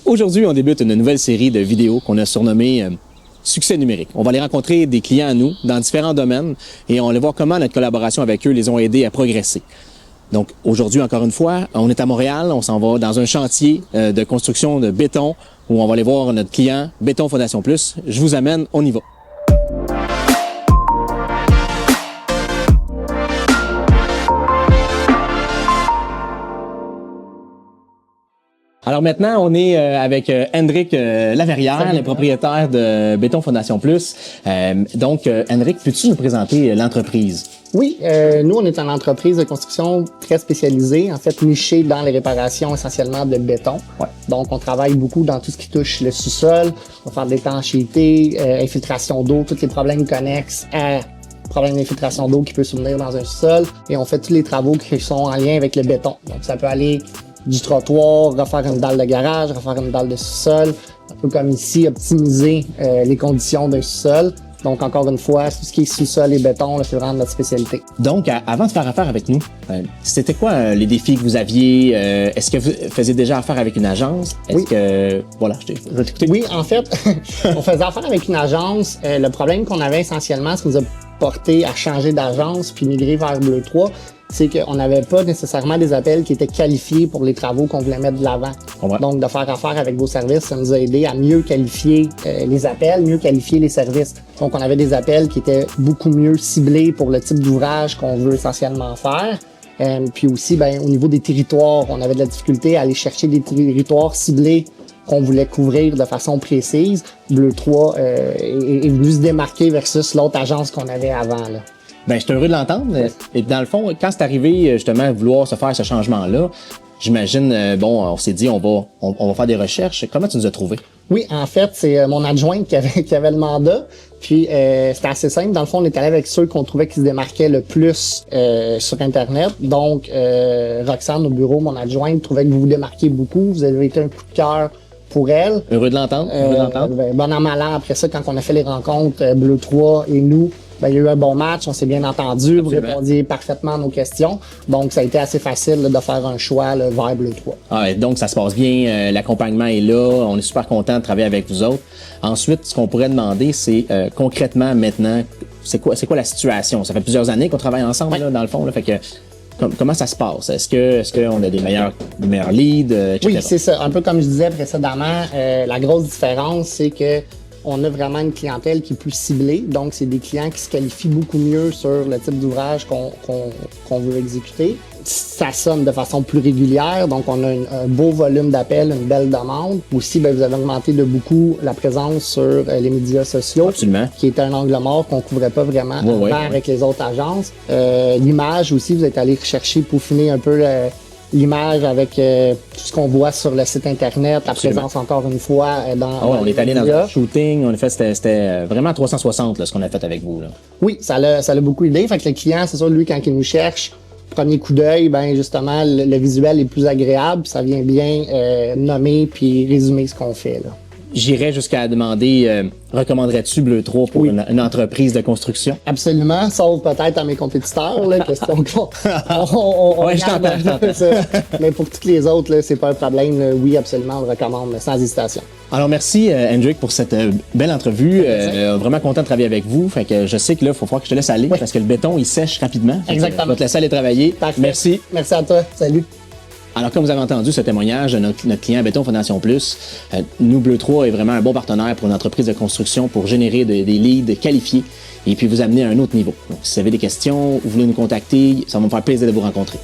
Aujourd'hui, on débute une nouvelle série de vidéos qu'on a surnommée Succès numérique. On va aller rencontrer des clients à nous dans différents domaines et on va aller voir comment notre collaboration avec eux les ont aidés à progresser. Donc aujourd'hui, encore une fois, on est à Montréal, on s'en va dans un chantier de construction de béton où on va aller voir notre client Béton Fondation Plus. Je vous amène, on y va. Alors maintenant, on est avec Hendrik Laverrière, le propriétaire de Béton Fondation Plus. Donc, Hendrik, peux-tu nous présenter l'entreprise? Oui, nous, on est une entreprise de construction très spécialisée, en fait nichée dans les réparations essentiellement de béton. Ouais. Donc, on travaille beaucoup dans tout ce qui touche le sous-sol. On va faire de l'étanchéité, infiltration d'eau, tous les problèmes connexes à problème d'infiltration d'eau qui peut survenir dans un sous-sol. Et on fait tous les travaux qui sont en lien avec le béton. Donc, ça peut aller du trottoir, refaire une dalle de garage, refaire une dalle de sous-sol, un peu comme ici, optimiser les conditions d'un sous-sol. Donc, encore une fois, tout ce qui est sous-sol et béton, c'est vraiment notre spécialité. Donc, avant de faire affaire avec nous, c'était quoi les défis que vous aviez? Est-ce que vous faisiez déjà affaire avec une agence? Oui. Voilà, je vais t'écouter. Oui, en fait, on faisait affaire avec une agence. Le problème qu'on avait essentiellement, ce qui nous a porté à changer d'agence puis migrer vers Bleu 3, c'est qu'on n'avait pas nécessairement des appels qui étaient qualifiés pour les travaux qu'on voulait mettre de l'avant. Ouais. Donc, de faire affaire avec vos services, ça nous a aidé à mieux qualifier les appels, mieux qualifier les services. Donc, on avait des appels qui étaient beaucoup mieux ciblés pour le type d'ouvrage qu'on veut essentiellement faire. Puis aussi, au niveau des territoires, on avait de la difficulté à aller chercher des territoires ciblés qu'on voulait couvrir de façon précise. Bleu 3 est venu se démarquer versus l'autre agence qu'on avait avant, là. Ben, je suis heureux de l'entendre. Et dans le fond, quand c'est arrivé justement à vouloir se faire ce changement-là, j'imagine, on s'est dit, on va faire des recherches. Comment tu nous as trouvés? Oui, en fait, c'est mon adjointe qui avait le mandat. Puis, c'était assez simple. Dans le fond, on est allé avec ceux qu'on trouvait qui se démarquaient le plus sur Internet. Donc, Roxane, au bureau, mon adjointe, trouvait que vous vous démarquiez beaucoup. Vous avez été un coup de cœur pour elle. Heureux de l'entendre. Bon an, mal an, après ça, quand on a fait les rencontres, Bleu 3 et nous, il y a eu un bon match, on s'est bien entendu, vous répondiez parfaitement à nos questions. Donc, ça a été assez facile de faire un choix vers Bleu 3. Ah, donc, ça se passe bien, l'accompagnement est là, on est super content de travailler avec vous autres. Ensuite, ce qu'on pourrait demander, c'est concrètement maintenant, c'est quoi la situation? Ça fait plusieurs années qu'on travaille ensemble, là, dans le fond, là, fait que comment ça se passe? Est-ce qu'on a des meilleurs leads, etc.? Oui, c'est ça. Un peu comme je disais précédemment, la grosse différence, c'est que on a vraiment une clientèle qui est plus ciblée. Donc, c'est des clients qui se qualifient beaucoup mieux sur le type d'ouvrage qu'on veut exécuter. Ça sonne de façon plus régulière. Donc, on a un beau volume d'appels, une belle demande. Aussi, vous avez augmenté de beaucoup la présence sur les médias sociaux. Absolument. Qui était un angle mort qu'on couvrait pas vraiment avec les autres agences. L'image aussi, vous êtes allé chercher, peaufiner un peu l'image avec tout ce qu'on voit sur le site Internet, la présence encore une fois dans on est allé dans un shooting, on a fait, c'était vraiment 360 là, ce qu'on a fait avec vous. Là. Oui, ça l'a beaucoup aidé. Fait que le client, c'est sûr, lui, quand il nous cherche, premier coup d'œil, justement, le visuel est plus agréable, ça vient bien nommer puis résumer ce qu'on fait, là. J'irais jusqu'à demander, recommanderais-tu Bleu 3 pour une entreprise de construction? Absolument, sauf peut-être à mes compétiteurs, là, question qu'on je t'entends. Mais pour toutes les autres, là, c'est pas un problème. Là. Oui, absolument, on le recommande, sans hésitation. Alors, merci, Hendrik, pour cette belle entrevue. Vraiment content de travailler avec vous. Fait que je sais que là, il faut falloir que je te laisse aller parce que le béton, il sèche rapidement. Exactement. Je vais te laisser aller travailler. Parfait. Merci. Merci à toi. Salut. Alors, comme vous avez entendu ce témoignage de notre client Béton Fondation Plus, nous, Bleu 3 est vraiment un bon partenaire pour une entreprise de construction pour générer des leads qualifiés et puis vous amener à un autre niveau. Donc, si vous avez des questions ou vous voulez nous contacter, ça va me faire plaisir de vous rencontrer.